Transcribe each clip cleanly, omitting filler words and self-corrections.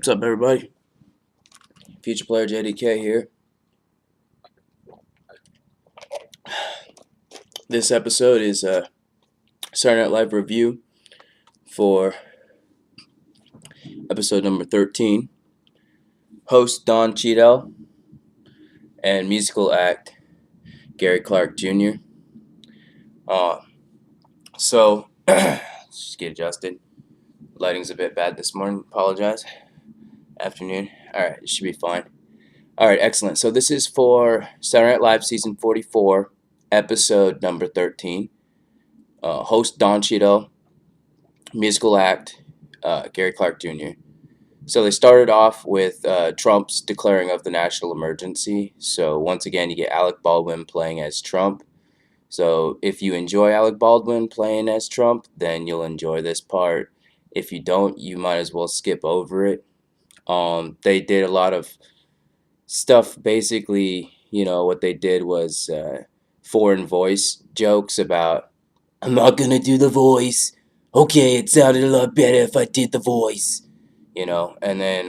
What's up, everybody? Future player JDK here. This episode is a Saturday Night Live review for episode number 13. Host Don Cheadle and musical act Gary Clark Jr. So, let's just get adjusted. Lighting's a bit bad this morning. Apologize. Afternoon. Alright, it should be fine. Alright, excellent. So this is for Saturday Night Live season 44, episode number 13. Host Don Cheadle, musical act Gary Clark Jr. So they started off with Trump's declaring of the national emergency. So once again, you get Alec Baldwin playing as Trump. So if you enjoy Alec Baldwin playing as Trump, then you'll enjoy this part. If you don't, you might as well skip over it. They did a lot of stuff. Basically, what they did was foreign voice jokes about, I'm not going to do the voice. Okay, it sounded a lot better if I did the voice. And then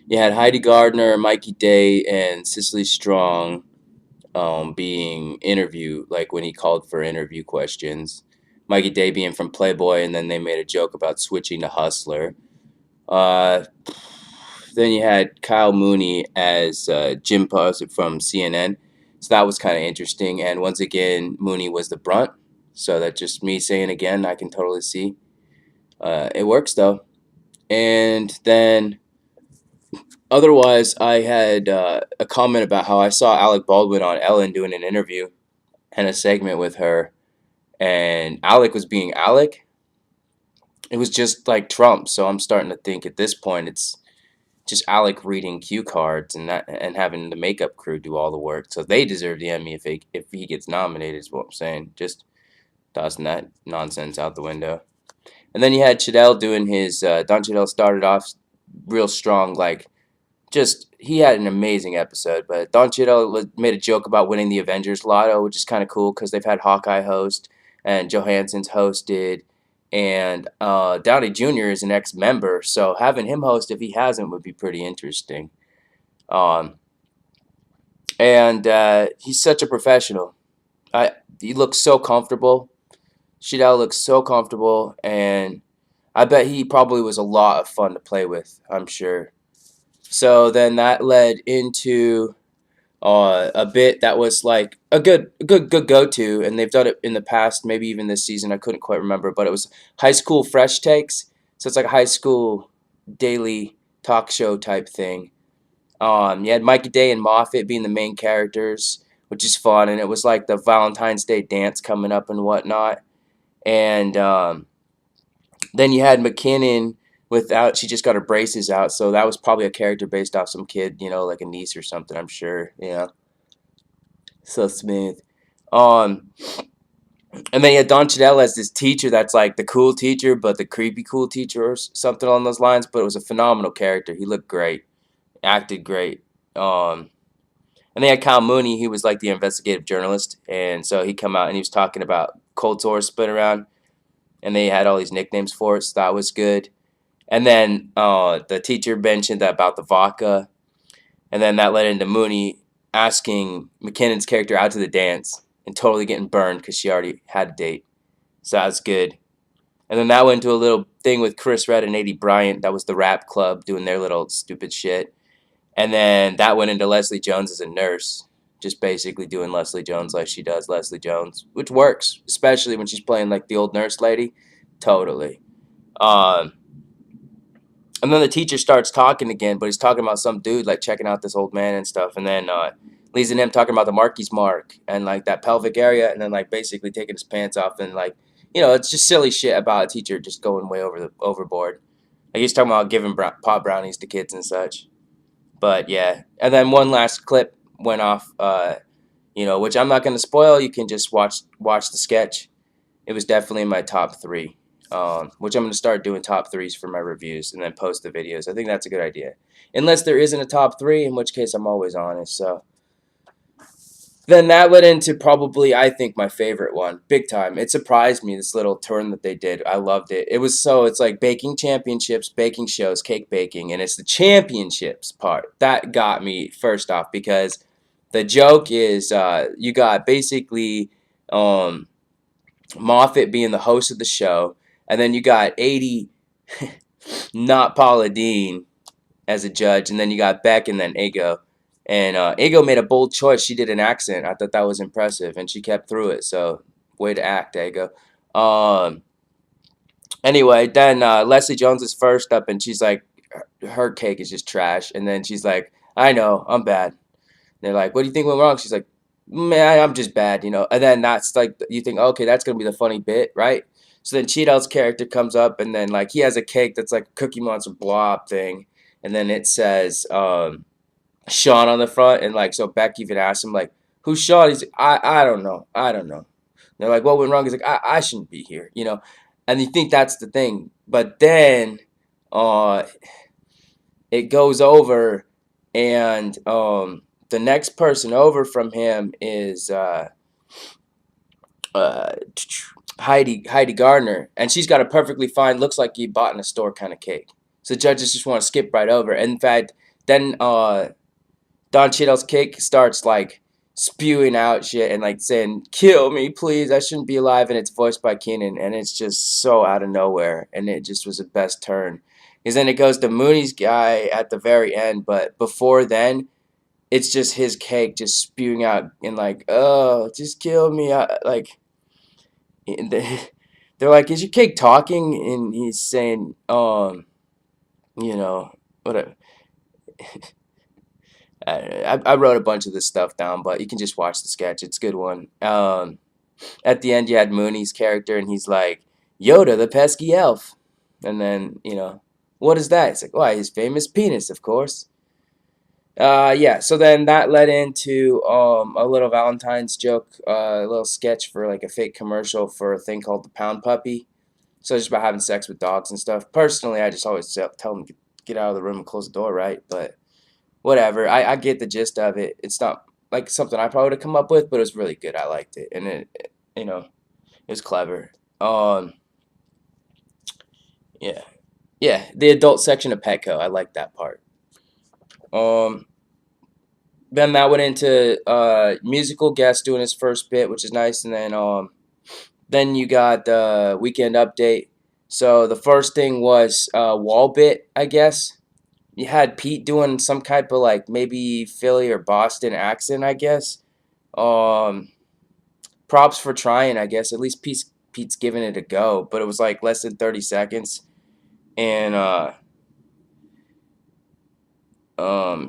you had Heidi Gardner, Mikey Day, and Cicely Strong being interviewed, like when he called for interview questions. Mikey Day being from Playboy, and then they made a joke about switching to Hustler. Then you had Kyle Mooney as Jim Puss from CNN. So that was kind of interesting. And once again, Mooney was the brunt. So that's just me saying again, I can totally see. It works, though. And then otherwise, I had a comment about how I saw Alec Baldwin on Ellen doing an interview and a segment with her. And Alec was being Alec. It was just like Trump. So I'm starting to think at this point it's just Alec reading cue cards and having the makeup crew do all the work. So they deserve the Emmy if he gets nominated, is what I'm saying. Just tossing that nonsense out the window. And then you had Cheadle doing his, Don Cheadle started off real strong, he had an amazing episode. But Don Cheadle made a joke about winning the Avengers Lotto, which is kind of cool because they've had Hawkeye host and Johansson's hosted. And Downey Jr. is an ex-member, so having him host, if he hasn't, would be pretty interesting. He's such a professional. He looks so comfortable. Cheadle looks so comfortable, and I bet he probably was a lot of fun to play with, I'm sure. So then that led into a bit that was like a good go-to, and they've done it in the past, maybe even this season. I couldn't quite remember, but it was high school fresh takes. So it's like a high school daily talk show type thing. You had Mikey Day and Moffat being the main characters, which is fun, and it was like the Valentine's Day dance coming up and whatnot. And then you had McKinnon she just got her braces out, so that was probably a character based off some kid, like a niece or something, I'm sure, So smooth. And then you had Don Cheadle as this teacher that's like the cool teacher, but the creepy cool teacher or something along those lines, but it was a phenomenal character. He looked great, acted great. And they had Kyle Mooney, he was like the investigative journalist, and so he come out and he was talking about cold sores split around, and they had all these nicknames for it, so that was good. And then the teacher mentioned that about the vodka. And then that led into Mooney asking McKinnon's character out to the dance and totally getting burned because she already had a date. So that was good. And then that went into a little thing with Chris Redd and A.D. Bryant. That was the rap club doing their little stupid shit. And then that went into Leslie Jones as a nurse. Just basically doing Leslie Jones like she does Leslie Jones. Which works, especially when she's playing like the old nurse lady. Totally. And then the teacher starts talking again, but he's talking about some dude, like, checking out this old man and stuff. And then leads in him talking about the Marquis mark and, like, that pelvic area, and then, like, basically taking his pants off. And, like, it's just silly shit about a teacher just going way overboard. Like, he's talking about giving pot brownies to kids and such. But, yeah. And then one last clip went off, which I'm not going to spoil. You can just watch the sketch. It was definitely in my top 3. Which I'm going to start doing top 3s for my reviews and then post the videos. I think that's a good idea. Unless there isn't a top 3, in which case I'm always honest. So Then that led into probably, I think, my favorite one, big time. It surprised me, this little turn that they did. I loved it. It's like baking championships, baking shows, cake baking, and it's the championships part that got me first off because the joke is you got basically um, Moffat being the host of the show, and then you got 80, not Paula Dean, as a judge, and then you got Beck and then Ego. And Ego made a bold choice. She did an accent. I thought that was impressive, and she kept through it. So, way to act, Ego. Um, anyway, then Leslie Jones is first up, and she's like, her cake is just trash. And then she's like, I know, I'm bad. And they're like, what do you think went wrong? She's like, man, I'm just bad, you know. And then that's like, you think, okay, that's gonna be the funny bit, right? So then Cheadle's character comes up, and then like he has a cake that's like a Cookie Monster blob thing, and then it says Sean on the front, and like so Beck even asked him like, "Who's Sean?" He's like, I don't know, I don't know. And they're like, "What went wrong?" He's like, I shouldn't be here, you know. And you think that's the thing, but then uh, it goes over, and the next person over from him is uh, Heidi Gardner, and she's got a perfectly fine, looks like you bought in a store kind of cake. So judges just want to skip right over. And in fact, then Don Cheadle's cake starts like spewing out shit and like saying, "Kill me, please! I shouldn't be alive." And it's voiced by Keenan, and it's just so out of nowhere, and it just was the best turn. Because then it goes to Mooney's guy at the very end, but before then, it's just his cake just spewing out and like, "Oh, just kill me!" Like, they're like, "Is your cake talking?" And he's saying, you know, whatever. I wrote a bunch of this stuff down, but you can just watch the sketch. It's a good one. At the end, you had Mooney's character, and he's like, Yoda, the pesky elf. And then, what is that? It's like, why, his famous penis, of course. Yeah, so then that led into a little Valentine's joke, a little sketch for like a fake commercial for a thing called the Pound Puppy. So just about having sex with dogs and stuff. Personally, I just always tell them, get out of the room and close the door, right? But whatever. I get the gist of it. It's not like something I probably would have come up with, but it was really good. I liked it, and it was clever. Yeah, yeah. The adult section of Petco, I like that part. Um, then that went into musical guest doing his first bit, which is nice, and then you got the weekend update. So the first thing was wall bit, I guess. You had Pete doing some type of like maybe Philly or Boston accent, I guess. Um, props for trying, I guess. At least Pete's giving it a go, but it was like less than 30 seconds, and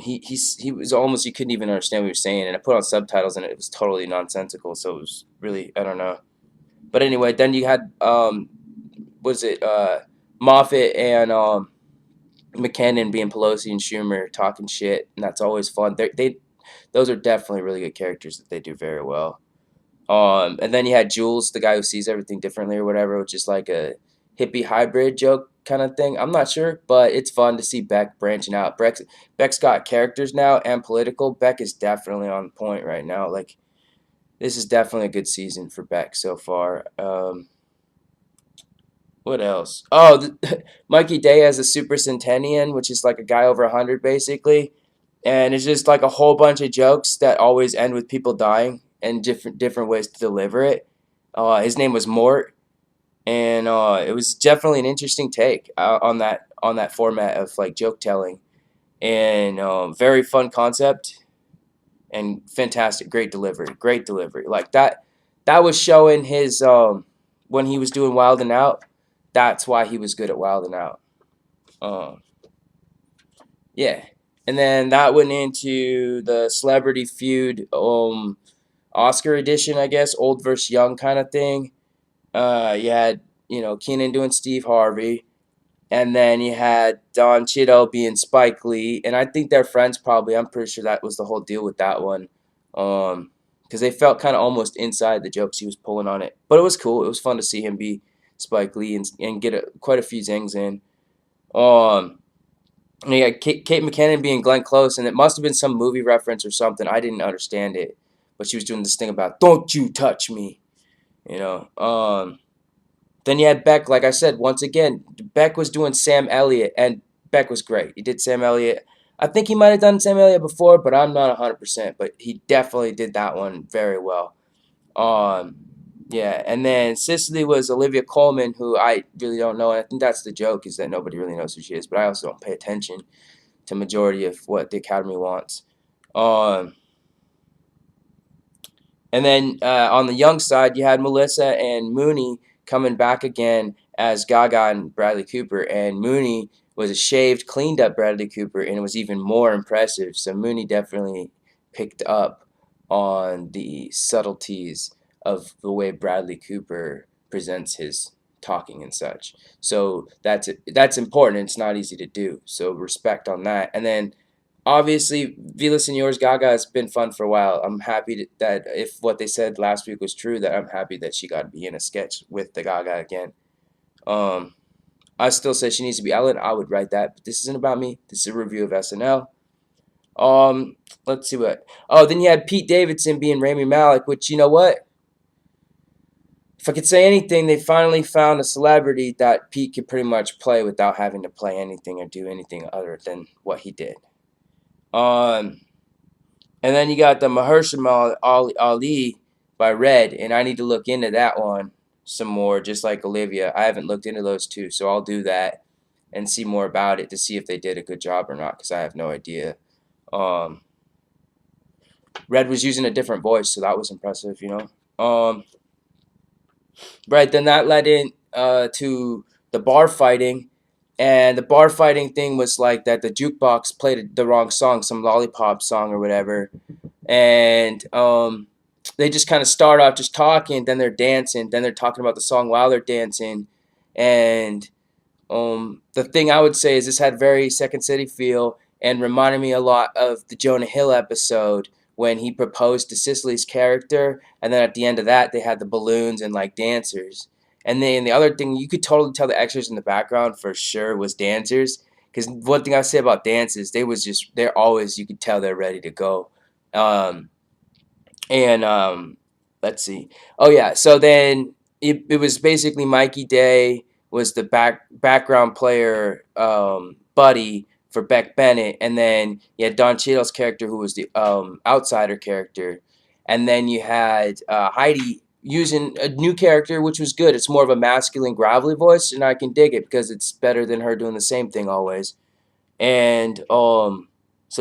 he was almost, you couldn't even understand what he was saying, and I put on subtitles and it was totally nonsensical, so it was really, I don't know. But anyway, then you had was it Moffat and McKinnon being Pelosi and Schumer talking shit, and that's always fun. Those are definitely really good characters that they do very well. And then you had Jules, the guy who sees everything differently or whatever, which is like a hippie hybrid joke kind of thing. I'm not sure, but it's fun to see Beck branching out. Beck's got characters now and political. Beck is definitely on point right now. Like, this is definitely a good season for Beck so far. What else? Oh, Mikey Day has a Super Centennian, which is like a guy over 100 basically, and it's just like a whole bunch of jokes that always end with people dying and different ways to deliver it. His name was Mort, and it was definitely an interesting take on that format of like joke telling, and very fun concept and fantastic, great delivery. Like that was showing his when he was doing Wild and Out. That's why he was good at Wild and Out. Um, yeah, and then that went into the Celebrity Feud Oscar edition, I guess, old versus young kind of thing. You had Keenan doing Steve Harvey, and then you had Don Cheadle being Spike Lee, and I think they're friends probably. I'm pretty sure that was the whole deal with that one, because they felt kind of almost inside the jokes he was pulling on it. But it was cool. It was fun to see him be Spike Lee and get quite a few zings in. And you got Kate McKinnon being Glenn Close, and it must have been some movie reference or something. I didn't understand it, but she was doing this thing about "Don't you touch me," you know. Then you had Beck, like I said, once again, Beck was doing Sam Elliott, and Beck was great. He did Sam Elliott. I think he might have done Sam Elliott before, but I'm not 100%. But he definitely did that one very well. Um, yeah, and then Cicely was Olivia Colman, who I really don't know. And I think that's the joke, is that nobody really knows who she is. But I also don't pay attention to majority of what the Academy wants. Um, and then on the young side, you had Melissa and Mooney coming back again as Gaga and Bradley Cooper. And Mooney was a shaved, cleaned up Bradley Cooper, and it was even more impressive. So Mooney definitely picked up on the subtleties of the way Bradley Cooper presents his talking and such. So that's important. It's not easy to do. So respect on that. And then obviously, Vila Senior's Gaga has been fun for a while. I'm happy that if what they said last week was true, that I'm happy that she got to be in a sketch with the Gaga again. Um, I still say she needs to be Ellen. I would write that, but this isn't about me. This is a review of SNL. Let's see what. Oh, then you had Pete Davidson being Rami Malek, which, you know what? If I could say anything, they finally found a celebrity that Pete could pretty much play without having to play anything or do anything other than what he did. Um, And then you got the Mahershala Ali by Red, and I need to look into that one some more, just like Olivia. I haven't looked into those two, so I'll do that and see more about it to see if they did a good job or not, because I have no idea. Um, Red was using a different voice, so that was impressive, you know. Right, then that led in to the bar fighting, and the bar fighting thing was like that the jukebox played the wrong song, some lollipop song or whatever, and they just kind of start off just talking, then they're dancing, then they're talking about the song while they're dancing, and the thing I would say is this had very Second City feel and reminded me a lot of the Jonah Hill episode when he proposed to Cicely's character, and then at the end of that they had the balloons and like dancers. And then the other thing, you could totally tell the extras in the background for sure was dancers. Because one thing I say about dances, they're always, you could tell they're ready to go. Um, and let's see. Oh yeah, so then it was basically Mikey Day was the background player buddy for Beck Bennett, and then you had Don Cheadle's character who was the outsider character, and then you had Heidi using a new character which was good. It's more of a masculine gravelly voice, and I can dig it because it's better than her doing the same thing always. And so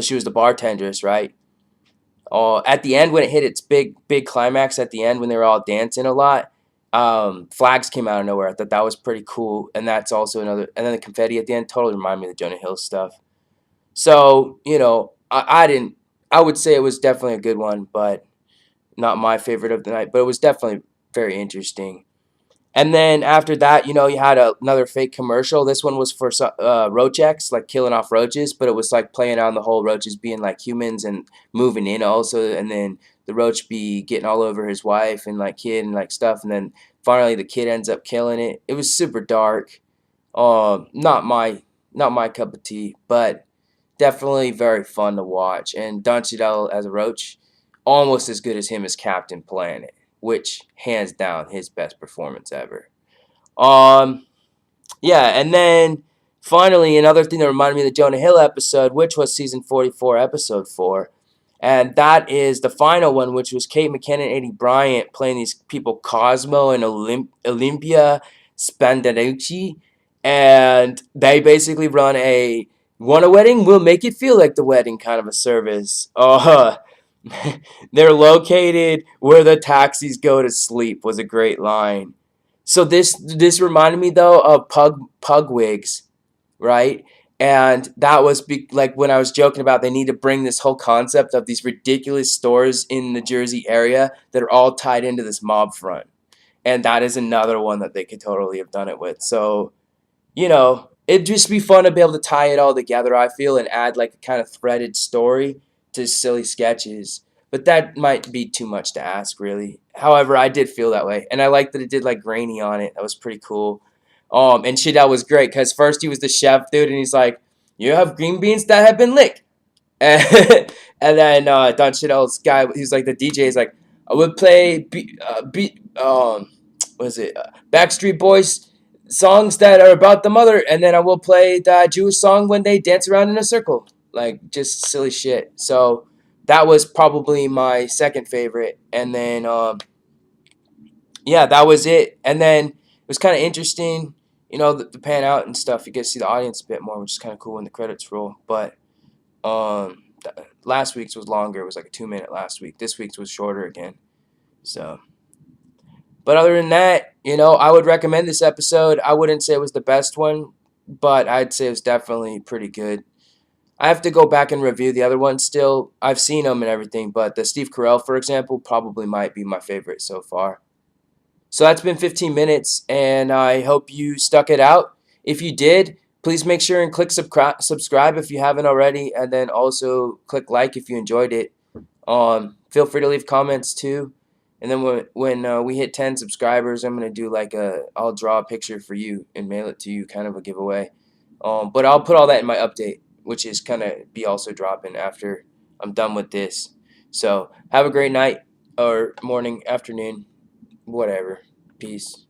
she was the bartendress, right? At the end when it hit its big climax at the end when they were all dancing a lot, flags came out of nowhere. I thought that was pretty cool, and that's also another. And then the confetti at the end totally reminded me of the Jonah Hill stuff. So you know, I didn't. I would say it was definitely a good one, but not my favorite of the night. But it was definitely very interesting. And then after that, you know, you had another fake commercial. This one was for Roachex, like killing off roaches, but it was like playing on the whole roaches being like humans and moving in also, and then the roach be getting all over his wife and like kid and like stuff, and then finally the kid ends up killing it. It was super dark. Not my cup of tea, but definitely very fun to watch. And Don Cheadle as a roach, almost as good as him as Captain Planet, which hands down his best performance ever. Um, yeah, and then finally another thing that reminded me of the Jonah Hill episode, which was season 44, episode 4, and that is the final one, which was Kate McKinnon and Eddie Bryant playing these people Cosmo and Olympia Spandanucci, and they basically run a want a wedding? We'll make it feel like the wedding kind of a service. They're located where the taxis go to sleep was a great line. So this reminded me though of Pugwigs, right? And that was like when I was joking about they need to bring this whole concept of these ridiculous stores in the Jersey area that are all tied into this mob front. And that is another one that they could totally have done it with. So you know, it'd just be fun to be able to tie it all together, I feel, and add like a kind of threaded story to silly sketches. But that might be too much to ask, really. However, I did feel that way. And I liked that it did like grainy on it. That was pretty cool. And Chidel was great because first he was the chef dude and he's like, you have green beans that have been licked. And And then Don Cheadle's guy, he's like the DJ. Is like, I would play what is it? Backstreet Boys songs that are about the mother, and then I will play that Jewish song when they dance around in a circle, like just silly shit. So that was probably my second favorite, and then yeah, that was it. And then it was kind of interesting, the pan out and stuff. You get to see the audience a bit more, which is kind of cool when the credits roll. But last week's was longer. It was like a 2 minute last week. This week's was shorter again. So, but other than that, I would recommend this episode. I wouldn't say it was the best one, but I'd say it was definitely pretty good. I have to go back and review the other ones still. I've seen them and everything, but the Steve Carell, for example, probably might be my favorite so far. So that's been 15 minutes, and I hope you stuck it out. If you did, please make sure and click subscribe if you haven't already, and then also click like if you enjoyed it. Feel free to leave comments too. And then when we hit 10 subscribers, I'm gonna do like I'll draw a picture for you and mail it to you, kind of a giveaway. But I'll put all that in my update, which is gonna be also dropping after I'm done with this. So have a great night or morning, afternoon, whatever. Peace.